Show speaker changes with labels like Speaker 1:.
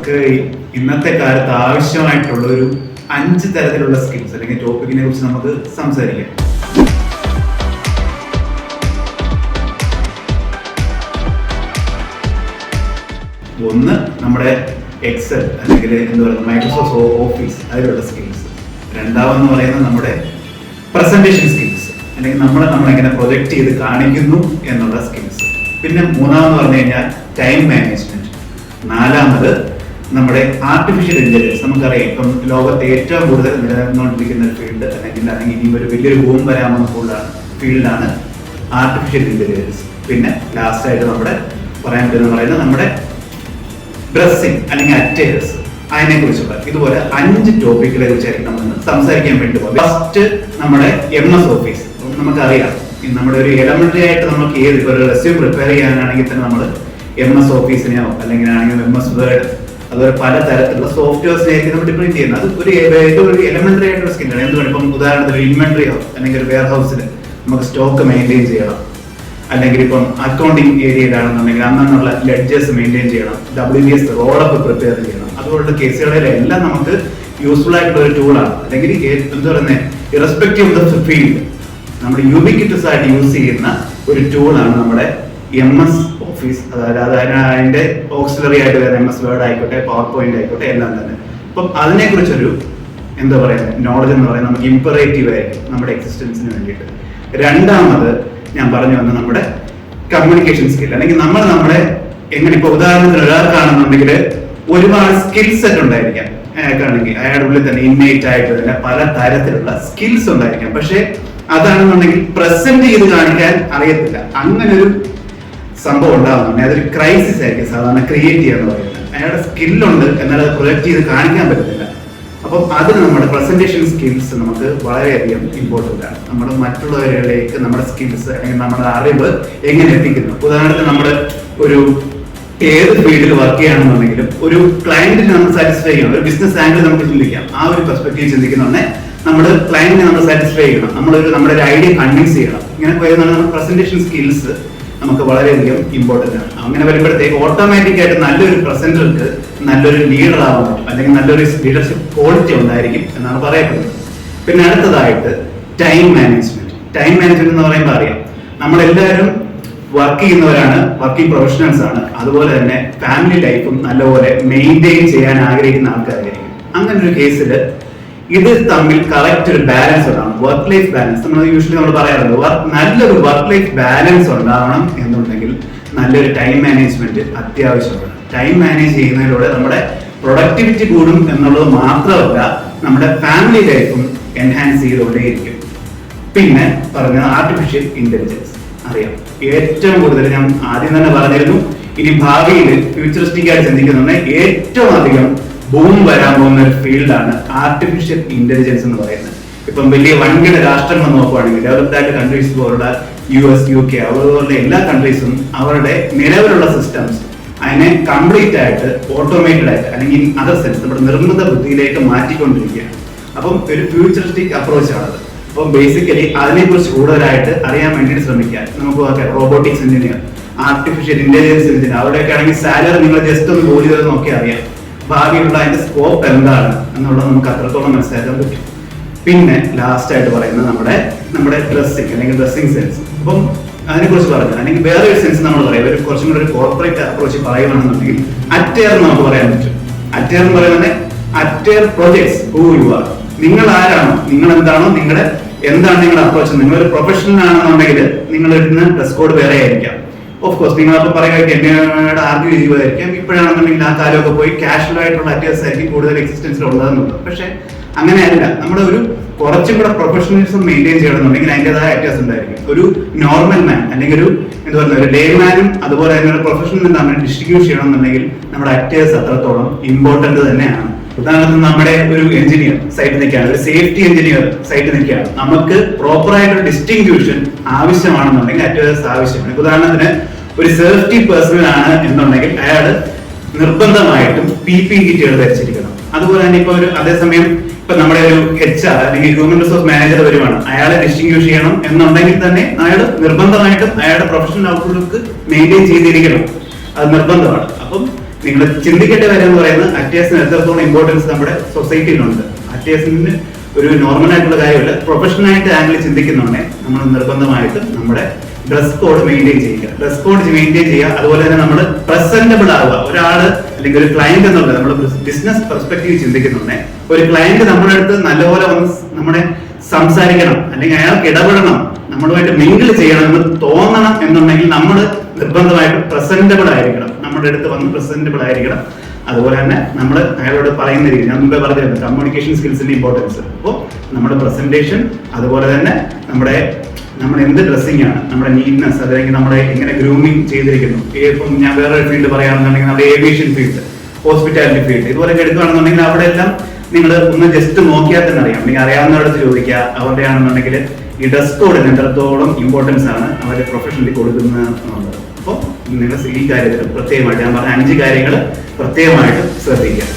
Speaker 1: അവർക്ക് ഇന്നത്തെ കാലത്ത് ആവശ്യമായിട്ടുള്ള ഒരു 5 തരത്തിലുള്ള സ്കിൽസ് അല്ലെങ്കിൽ ടോപ്പിക്കിനെ കുറിച്ച് നമുക്ക് സംസാരിക്കാം. ഒന്ന് നമ്മുടെ എക്സൽ അല്ലെങ്കിൽ എന്താ പറയുക മൈക്രോസോഫ്റ്റ് ഓഫീസ് അതിലുള്ള സ്കിൽസ്. രണ്ടാമെന്ന് പറയുന്നത് നമ്മുടെ പ്രസന്റേഷൻ സ്കിൽസ് അല്ലെങ്കിൽ നമ്മളെങ്ങനെ പ്രൊജക്ട് ചെയ്ത് കാണിക്കുന്നു എന്നുള്ള സ്കിൽസ്. പിന്നെ മൂന്നാമെന്ന് പറഞ്ഞു കഴിഞ്ഞാൽ ടൈം മാനേജ്മെന്റ്. നാലാമത് നമ്മുടെ ആർട്ടിഫിഷ്യൽ ഇന്റലിജൻസ്. നമുക്കറിയാം ഇപ്പം ലോകത്തെ ഏറ്റവും കൂടുതൽ നിലനിന്നുകൊണ്ടിരിക്കുന്ന ഫീൽഡ് അല്ലെങ്കിൽ ഇനി ഒരു വലിയൊരു ബൂം വരാമെന്നുള്ള ഫീൽഡാണ് ആർട്ടിഫിഷ്യൽ ഇന്റലിജൻസ്. പിന്നെ ലാസ്റ്റ് ആയിട്ട് നമ്മുടെ പറയാൻ പറ്റുന്ന നമ്മുടെ ഡ്രസ്സിംഗ് അല്ലെങ്കിൽ അറ്റയേഴ്സ്, അതിനെ കുറിച്ചുള്ള ഇതുപോലെ 5 ടോപ്പിക്കുകളെ കുറിച്ചായിരിക്കും നമ്മൾ സംസാരിക്കാൻ വേണ്ടി പോകും. ഫസ്റ്റ് നമ്മുടെ MS ഓഫീസ്. നമുക്കറിയാം നമ്മുടെ ഒരു എലമെന്ററി ആയിട്ട് നമുക്ക് ഒരു റെസ്യൂം പ്രിപ്പയർ ചെയ്യാനാണെങ്കിൽ തന്നെ നമ്മൾ MS ഓഫീസിനെയോ അല്ലെങ്കിൽ MS വേർഡ് അതുപോലെ പല തരത്തിലുള്ള സോഫ്റ്റ്വെയർസിനെയായിരിക്കും നമ്മൾ ഡിപ്പെൻഡ് ചെയ്യുന്നത്. അത് ഒരു എലമെന്ററി ആയിട്ടുള്ള സ്കില്ലാണ്. എന്തുകൊണ്ട് ഇപ്പം ഉദാഹരണത്തിന് ഇൻവെന്ററിയോ അല്ലെങ്കിൽ ഒരു വെയർ ഹൗസിൽ നമുക്ക് സ്റ്റോക്ക് മെയിൻറ്റെയിൻ ചെയ്യണം, അല്ലെങ്കിൽ ഇപ്പം അക്കൗണ്ടിങ് ഏരിയയിലാണെന്നുണ്ടെങ്കിൽ അന്നുള്ള ലെഡ്ജേഴ്സ് മെയിൻറ്റെയിൻ ചെയ്യണം, WBS റോളപ്പ് പ്രിപ്പയർ ചെയ്യണം. അതുപോലുള്ള കേസുകളിലെല്ലാം നമുക്ക് യൂസ്ഫുൾ ആയിട്ടുള്ള ഒരു ടൂളാണ്. അല്ലെങ്കിൽ എന്താ പറയുന്നത് ഇറസ്പെക്റ്റീവ് ഓഫ് ദ ഫീൽഡ് നമ്മൾ യൂബിക്വിറ്റസ് ആയിട്ട് യൂസ് ചെയ്യുന്ന ഒരു ടൂളാണ് നമ്മുടെ MS ഓഫീസ്. അതായത് അതിന്റെ ഓക്സിലറി ആയിട്ട് വരുന്ന MS വേർഡ് ആയിക്കോട്ടെ, പവർ പോയിന്റ് ആയിക്കോട്ടെ, എല്ലാം തന്നെ. അപ്പം അതിനെക്കുറിച്ചൊരു എന്താ പറയുക നോളജ് എന്ന് പറയുന്നത് നമുക്ക് ഇമ്പറേറ്റീവ് ആയിരിക്കും നമ്മുടെ എക്സിസ്റ്റൻസിന് വേണ്ടിയിട്ട്. രണ്ടാമത് ഞാൻ പറഞ്ഞു വന്ന നമ്മുടെ കമ്മ്യൂണിക്കേഷൻ സ്കിൽ അല്ലെങ്കിൽ നമ്മളെ എങ്ങനെ ഇപ്പൊ ഉദാഹരണത്തിന് ഒരാൾക്കാണെന്നുണ്ടെങ്കിൽ ഒരുപാട് സ്കിൽ സെറ്റ് ഉണ്ടായിരിക്കാം. അയാൾക്കാണെങ്കിൽ അയാളുടെ ഉള്ളിൽ തന്നെ ഇന്നേറ്റ് ആയിട്ട് തന്നെ പല തരത്തിലുള്ള സ്കിൽസ് ഉണ്ടായിരിക്കാം. പക്ഷെ അതാണെന്നുണ്ടെങ്കിൽ പ്രസന്റ് ചെയ്ത് കാണിക്കാൻ അറിയത്തില്ല. അങ്ങനെ ഒരു സംഭവം ഉണ്ടാകുന്നുണ്ടെങ്കിൽ അതൊരു ക്രൈസിസ് ആയിരിക്കും സാധാരണ ക്രിയേറ്റ് ചെയ്യാന്ന് പറയുന്നത്. അയാളുടെ സ്കില്ലുണ്ട് എന്നാൽ അത് പ്രൊജക്ട് ചെയ്ത് കാണിക്കാൻ പറ്റത്തില്ല. അപ്പം അതിന് നമ്മുടെ പ്രസന്റേഷൻ സ്കിൽസ് നമുക്ക് വളരെയധികം ഇമ്പോർട്ടൻ്റ് ആണ്. നമ്മൾ മറ്റുള്ളവരിലേക്ക് നമ്മുടെ സ്കിൽസ് അല്ലെങ്കിൽ നമ്മുടെ അറിവ് എങ്ങനെ എത്തിക്കുന്നു. ഉദാഹരണത്തിന് നമ്മൾ ഒരു ഏത് ഫീൽഡിൽ വർക്ക് ചെയ്യുകയാണെന്നുണ്ടെങ്കിലും ഒരു ക്ലയന്റിനെ നമ്മൾ സാറ്റിസ്ഫൈ ചെയ്യണം. ഒരു ബിസിനസ് ആംഗിൾ നമുക്ക് ചിന്തിക്കാം. ആ ഒരു പെർസ്പെക്റ്റീവ് ചിന്തിക്കുന്നുണ്ടെങ്കിൽ നമ്മൾ ക്ലയന്റിനെ നമ്മൾ സാറ്റിസ്ഫൈ ചെയ്യണം, നമ്മുടെ ഒരു ഐഡിയ കൺവിൻസ് ചെയ്യണം. ഇങ്ങനെ പോയതാണ് നമ്മുടെ പ്രസന്റേഷൻ സ്കിൽസ് നമുക്ക് വളരെയധികം ഇമ്പോർട്ടൻ്റ് ആണ്. അങ്ങനെ വരുമ്പോഴത്തേക്ക് ഓട്ടോമാറ്റിക് ആയിട്ട് നല്ലൊരു പ്രസന്റർക്ക് നല്ലൊരു ലീഡർ ആവാൻ പറ്റും, അല്ലെങ്കിൽ നല്ലൊരു ലീഡർഷിപ്പ് ക്വാളിറ്റി ഉണ്ടായിരിക്കും എന്നാണ് പറയപ്പെടുന്നത്. പിന്നെ അടുത്തതായിട്ട് ടൈം മാനേജ്മെന്റ്. ടൈം മാനേജ്മെന്റ് എന്ന് പറയുമ്പോൾ അറിയാം നമ്മളെല്ലാവരും വർക്ക് ചെയ്യുന്നവരാണ്, വർക്കിംഗ് പ്രൊഫഷണൽസ് ആണ്. അതുപോലെ തന്നെ ഫാമിലി ലൈഫും നല്ലപോലെ മെയിൻറ്റെയിൻ ചെയ്യാൻ ആഗ്രഹിക്കുന്ന ആൾക്കാരായിരിക്കും. അങ്ങനെ ഒരു കേസിൽ ഇത് തമ്മിൽ കറക്റ്റ് ഒരു ബാലൻസ് ഉണ്ടാവണം. വർക്ക് ലൈഫ് ബാലൻസ് നമ്മൾ പറയാറുണ്ട്. നല്ലൊരു വർക്ക് ലൈഫ് ബാലൻസ് ഉണ്ടാവണം എന്നുണ്ടെങ്കിൽ നല്ലൊരു ടൈം മാനേജ്മെന്റ് അത്യാവശ്യമാണ്. ടൈം മാനേജ് ചെയ്യുന്നതിലൂടെ നമ്മുടെ പ്രൊഡക്ടിവിറ്റി കൂടും എന്നുള്ളത് മാത്രമല്ല, നമ്മുടെ ഫാമിലി ലൈഫും എൻഹാൻസ് ചെയ്തുകൊണ്ടേയിരിക്കും. പിന്നെ പറഞ്ഞത് ആർട്ടിഫിഷ്യൽ ഇന്റലിജൻസ്. അറിയാം ഏറ്റവും കൂടുതൽ ഞാൻ ആദ്യം തന്നെ പറഞ്ഞിരുന്നു, ഇനി ഭാവിയിൽ ഫ്യൂച്ചറിസ്റ്റിക് ആയിട്ട് ചിന്തിക്കുന്നുണ്ടെങ്കിൽ ഏറ്റവും അധികം ബൂം വരാൻ പോകുന്ന ഒരു ഫീൽഡാണ് ആർട്ടിഫിഷ്യൽ ഇന്റലിജൻസ് എന്ന് പറയുന്നത്. ഇപ്പം വലിയ വൻകിട രാഷ്ട്രങ്ങൾ നോക്കുകയാണെങ്കിൽ ഡെവലപ്ഡ് ആയിട്ട് കൺട്രീസ് പോലുള്ള US, UK അതുപോലുള്ള എല്ലാ കൺട്രീസും അവരുടെ നിലവിലുള്ള സിസ്റ്റംസ് അതിനെ കംപ്ലീറ്റ് ആയിട്ട് ഓട്ടോമേറ്റഡ് ആയിട്ട് അല്ലെങ്കിൽ അതർ സെൻസ് നമ്മുടെ നിർമ്മിത ബുദ്ധിയിലേക്ക് മാറ്റിക്കൊണ്ടിരിക്കുകയാണ്. അപ്പം ഒരു ഫ്യൂച്ചറിസ്റ്റിക് അപ്രോച്ച് ആണത്. അപ്പം ബേസിക്കലി അതിനെക്കുറിച്ച് കൂടുതലായിട്ട് അറിയാൻ വേണ്ടിയിട്ട് ശ്രമിക്കാം. നമുക്ക് robotics engineer, artificial intelligence engineer, അവിടെയൊക്കെ ആണെങ്കിൽ സാലറി നിങ്ങൾ ജസ്റ്റ് ഒന്ന് ജോലി ചെയ്ത് നോക്കിയാൽ അറിയാം ഭാവിയുള്ള അതിന്റെ സ്കോപ്പ് എന്താണ് എന്നുള്ളത് നമുക്ക് അത്രത്തോളം മനസ്സിലാക്കാൻ പറ്റും. പിന്നെ ലാസ്റ്റ് ആയിട്ട് പറയുന്നത് നമ്മുടെ ഡ്രസ്സിങ് അല്ലെങ്കിൽ ഡ്രസ്സിങ് സെൻസ്. അപ്പം അതിനെക്കുറിച്ച് പറഞ്ഞു അല്ലെങ്കിൽ വേറെ ഒരു സെൻസ് നമ്മൾ പറയാം, ഒരു കുറച്ചും കൂടി ഒരു കോർപ്പറേറ്റ് അപ്രോച്ച് പറയുകയാണെന്നുണ്ടെങ്കിൽ അറ്റയർ നമുക്ക് പറയാൻ പറ്റും. അറ്റയർ എന്ന് പറയുന്നത് attire projects who you are. നിങ്ങൾ ആരാണോ, നിങ്ങൾ എന്താണോ, എന്താണ് നിങ്ങളുടെ അപ്രോച്ച്. നിങ്ങളൊരു പ്രൊഫഷണൽ ആണെന്നുണ്ടെങ്കിൽ നിങ്ങൾ ഇടുന്ന ഡ്രസ് കോഡ് വേറെ ആയിരിക്കാം. ഓഫ് കോഴ്സ് നിങ്ങളപ്പോൾ പറയുക എന്നോട് ആർഗ്യൂ ചെയ്യുമായിരിക്കാം. ഇപ്പോഴാണെന്നുണ്ടെങ്കിൽ ആ കാലമൊക്കെ പോയി കാഷ്വൽ ആയിട്ടുള്ള അറ്റയേഴ്സ് ആയിരിക്കും കൂടുതൽ എക്സിസ്റ്റൻസിൽ ഉള്ളതെന്നുള്ളത്. പക്ഷെ അങ്ങനെയല്ല, നമ്മുടെ ഒരു കുറച്ചും കൂടെ പ്രൊഫഷണലിസം മെയിൻറ്റെയിൻ ചെയ്യണമെന്നുണ്ടെങ്കിൽ അതിൻ്റെതായ അറ്റയേഴ്സ് ഉണ്ടായിരിക്കും. ഒരു നോർമൽ മാൻ അല്ലെങ്കിൽ ഒരു എന്താ പറയുക ഒരു ലേമാനും അതുപോലെ തന്നെ ഒരു പ്രൊഫഷണലും തമ്മിൽ ഡിസ്ട്രിബ്യൂട്ട് ചെയ്യണമെന്നുണ്ടെങ്കിൽ നമ്മുടെ അറ്റയേഴ്സ് അത്രത്തോളം ഇമ്പോർട്ടന്റ് തന്നെയാണ്. ഉദാഹരണത്തിന് നമ്മുടെ ഒരു എഞ്ചിനീയർ സൈറ്റിൽ നിൽക്കുകയാണ്, ഒരു സേഫ്റ്റി എഞ്ചിനീയർ സൈറ്റിൽ നിൽക്കുകയാണ്, നമുക്ക് പ്രോപ്പറായിട്ടൊരു ഡിസ്റ്റിങ്ക്യൂഷൻ ആവശ്യമാണെന്നുണ്ടെങ്കിൽ അറ്റയേഴ്സ് ആവശ്യമാണ്. ഉദാഹരണത്തിന് ഒരു സേഫ്റ്റി പേഴ്സണൽ ആണ് എന്നുണ്ടെങ്കിൽ അയാൾ നിർബന്ധമായിട്ടും PPE കിറ്റുകൾ ധരിച്ചിരിക്കണം. അതുപോലെ തന്നെ ഇപ്പൊ അതേസമയം ഇപ്പൊ നമ്മുടെ ഒരു HR അല്ലെങ്കിൽ ഹ്യൂമൻ റിസോഴ്സ് മാനേജർ വരുവാണ്, അയാളെ ഡിസ്റ്റിങ്ക്യൂഷ് ചെയ്യണം എന്നുണ്ടെങ്കിൽ തന്നെ അയാൾ നിർബന്ധമായിട്ടും അയാളുടെ പ്രൊഫഷണൽ ഔട്ട്ലുക്ക് മെയിൻറ്റെയിൻ ചെയ്തിരിക്കണം. അത് നിർബന്ധമാണ്. അപ്പം നിങ്ങൾ ചിന്തിക്കേണ്ട കാര്യം എന്ന് പറയുന്നത് അറ്റേഴ്സിന് എത്രത്തോളം ഇമ്പോർട്ടൻസ് നമ്മുടെ സൊസൈറ്റിയിലുണ്ട്. അറ്റേഴ്സിന് ഒരു നോർമൽ ആയിട്ടുള്ള കാര്യമല്ല, പ്രൊഫഷണൽ ആയിട്ട് ആംഗിൾ ചിന്തിക്കുന്നുണ്ടെങ്കിൽ നമ്മൾ നിർബന്ധമായിട്ടും നമ്മുടെ ഡ്രസ് കോഡ് മെയിൻറ്റെയിൻ ചെയ്യുക. ഡ്രസ് കോഡ് മെയിൻറ്റെയിൻ ചെയ്യുക. അതുപോലെ തന്നെ നമ്മൾ പ്രസന്റബിൾ ആവുക. ഒരാള് അല്ലെങ്കിൽ ഒരു ക്ലയന്റ് എന്നുള്ളത് നമ്മൾ ബിസിനസ് പെർസ്പെക്റ്റീവ് ചിന്തിക്കുന്നുണ്ടെങ്കിൽ ഒരു ക്ലയന്റ് നമ്മുടെ അടുത്ത് നല്ലപോലെ വന്ന് നമ്മുടെ സംസാരിക്കണം, അല്ലെങ്കിൽ അയാൾക്ക് ഇടപെടണം, നമ്മളുമായിട്ട് മിങ്കിൾ ചെയ്യണം എന്ന് തോന്നണം എന്നുണ്ടെങ്കിൽ നമ്മൾ നിർബന്ധമായിട്ട് പ്രസന്റബിൾ ആയിരിക്കണം. നമ്മുടെ അടുത്ത് വന്ന് പ്രസന്റബിൾ ആയിരിക്കണം. അതുപോലെ തന്നെ നമ്മൾ അയാളോട് പറയുന്ന രീതി, ഞാൻ മുമ്പേ പറഞ്ഞിരുന്നു കമ്മ്യൂണിക്കേഷൻ സ്കിൽസിന്റെ ഇമ്പോർട്ടൻസ്. അപ്പോൾ നമ്മുടെ പ്രസന്റേഷൻ, അതുപോലെ തന്നെ നമ്മുടെ എന്ത് ഡ്രസ്സിംഗ് ആണ്, നമ്മുടെ നീറ്റ്നെസ്, അല്ലെങ്കിൽ നമ്മളെ എങ്ങനെ ഗ്രൂമിങ് ചെയ്തിരിക്കുന്നു. ഇപ്പം ഞാൻ വേറൊരു ഫീൽഡ് പറയുകയാണെന്നുണ്ടെങ്കിൽ നമ്മുടെ ഏവിയേഷൻ ഫീൽഡ്, ഹോസ്പിറ്റാലിറ്റി ഫീൽഡ്, ഇതുപോലൊക്കെ എടുക്കുകയാണെന്നുണ്ടെങ്കിൽ അവിടെ എല്ലാം നിങ്ങൾ ഒന്ന് ജസ്റ്റ് നോക്കിയാൽ തന്നെ അറിയാം. അല്ലെങ്കിൽ അറിയാവുന്നവരടുത്ത് ചോദിക്കുക. അവരുടെ ആണെന്നുണ്ടെങ്കിൽ ഈ ഡ്രസ് കോഡിന് എത്രത്തോളം ഇമ്പോർട്ടൻസ് ആണ് അവരുടെ പ്രൊഫഷണലി കൊടുക്കുന്നത് എന്നുള്ളത്. അപ്പോൾ നിങ്ങൾ ഈ കാര്യത്തിൽ പ്രത്യേകമായിട്ട് ഞാൻ പറഞ്ഞ 5 കാര്യങ്ങൾ പ്രത്യേകമായിട്ട് ശ്രദ്ധിക്കുക.